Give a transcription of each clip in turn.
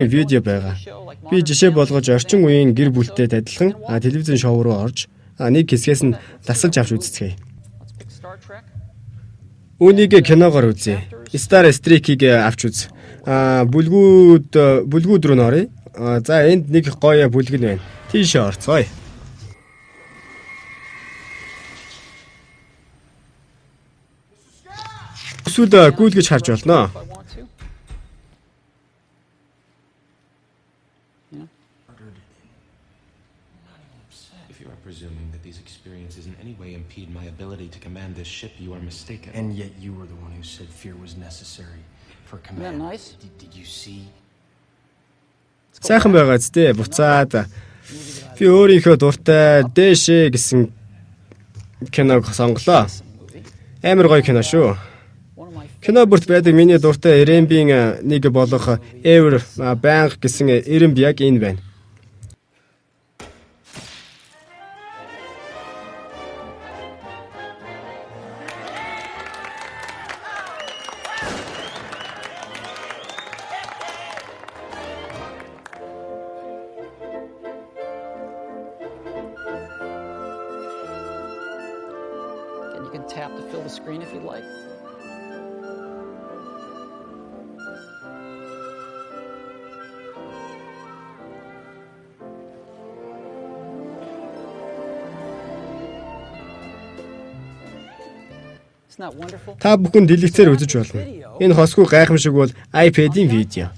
видео байгаа. Би жишээ болгож орчин үеийн гэр бүлтэй адилхан телевизэн шоу руу орж нэг хэсгээс нь дасгалж авч үзцгээе. Үүнийг киногоор үзье. Star Trek-ийг авч үз. Бүлгүүд рүү нөрөө. За энд нэг гоё бүлэг нь байна. Тийш орцгоё. Эсвэл гүйлгэж харж болно. Presuming that these experiences in any way impede my ability to command this ship, you are mistaken. And yet you were the one who said fear was necessary for command. Isn't that nice? Did you see? Сайхан байгаа зү буцаад би өөрийнхөө дуртай дээшээ гэсэн киног сонголоо. Амар гоё кино шүү. Кино бүрт байдаг миний дуртай Эренбийн нэг болох Ever Bang гэсэн Эренби яг энэ байна. You can tap to fill the screen if you'd like. Isn't that wonderful? Та бүхэн дэлгэцээр үзэж болно. Энэ хосгүй гайхамшиг бол iPad-ийн видео.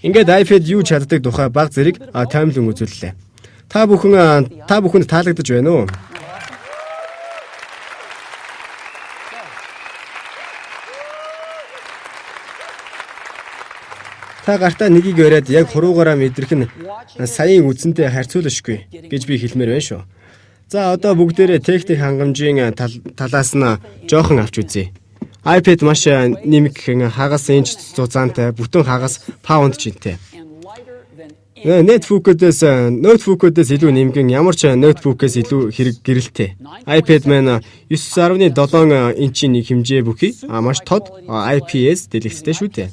Ингээд iPad юу чаддаг тухай баг зэрэг таймлан үзүүллээ. Та бүхэнд таалагдаж байна уу? Та гартаа нэгийг өрөөд яг хуруугаараа мэдрэх нь саяын үдсэнтэй харьцуулашгүй гэж би хэлмээр байна шүү. За одоо бүгдээрээ техник хангамжийн талаас нь жоохон авч үзье. iPad маш нэмэгхэн хагас инч зузаантай, бүтэн хагас паунд жинтэй. Ноутбукуудаас илүү нэмгэн ямар ч ноутбукээс илүү хэрэг гэрэлтэй. iPad маань 9.7 инчийн нэг хэмжээ бүхий маш тод IPS дэлгэцтэй шүү дээ.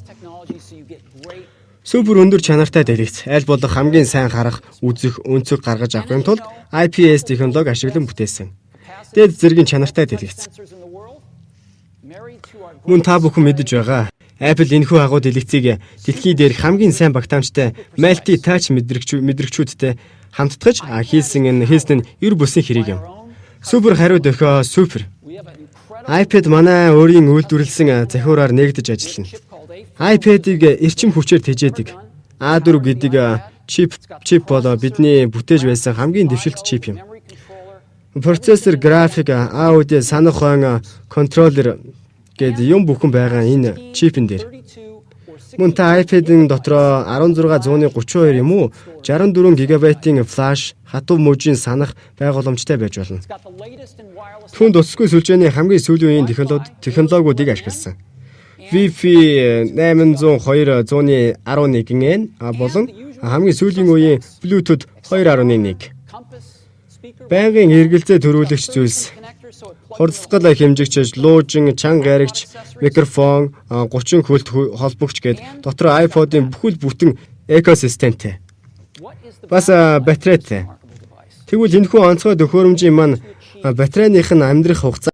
Супер өндөр чанартай дэлгэц аль болох хамгийн сайн харах, үзэх, өнцөг гаргаж авахын тулд IPS технологи ашиглан бүтээсэн. Дэд зэргийн чанартай дэлгэц. Мөн та бүхэн мэдэж байгаа. Apple энэхүү агуу дэлгэцийг дэлхий дээрх хамгийн сайн багтаамжтай Multi Touch мэдрэгчүүдтэй хамтдагч хийсэн нь ер бусын хэрэг юм. Супер хариу дөхөө супер. iPad манай өөрийн үйлдвэрлэсэн захиураар нэгдэж ажиллана. iPad-ыг эрчим хүчээр тэжээдэг. A4 гэдэг чип болоо бидний бүтээж байсан хамгийн дэвшилт чип юм. Процессор, график, аудио, санах хойно, контроллер гэдэг юм бүхэн байгаа энэ чипэн дээр. Мөн та iPad-ын дотроо 1632 юм уу 64 GB-ийн флаш, хатуу мужийн санах байгууламжтай байж болно. Түүнд усгүй сүлжээний хамгийн сүүлийн үеийн технологиудыг ашигласан. Wi-Fi 802.11n болон хамгийн сүүлийн үеийн Bluetooth 2.1. Байнгын эргэлзээ төрүүлэгч зүйлс. Хурцлал хэмжигч, луужин, чанга гарагч, микрофон, 30 хөлт холбогч гээд дотроо iPod-ын бүхэл бүтэн экосистемтэй. Бас батарейтай. Тэгвэл энэхүү онцгой төхөөрөмжийн маань батарейных нь амьдрах хугацаа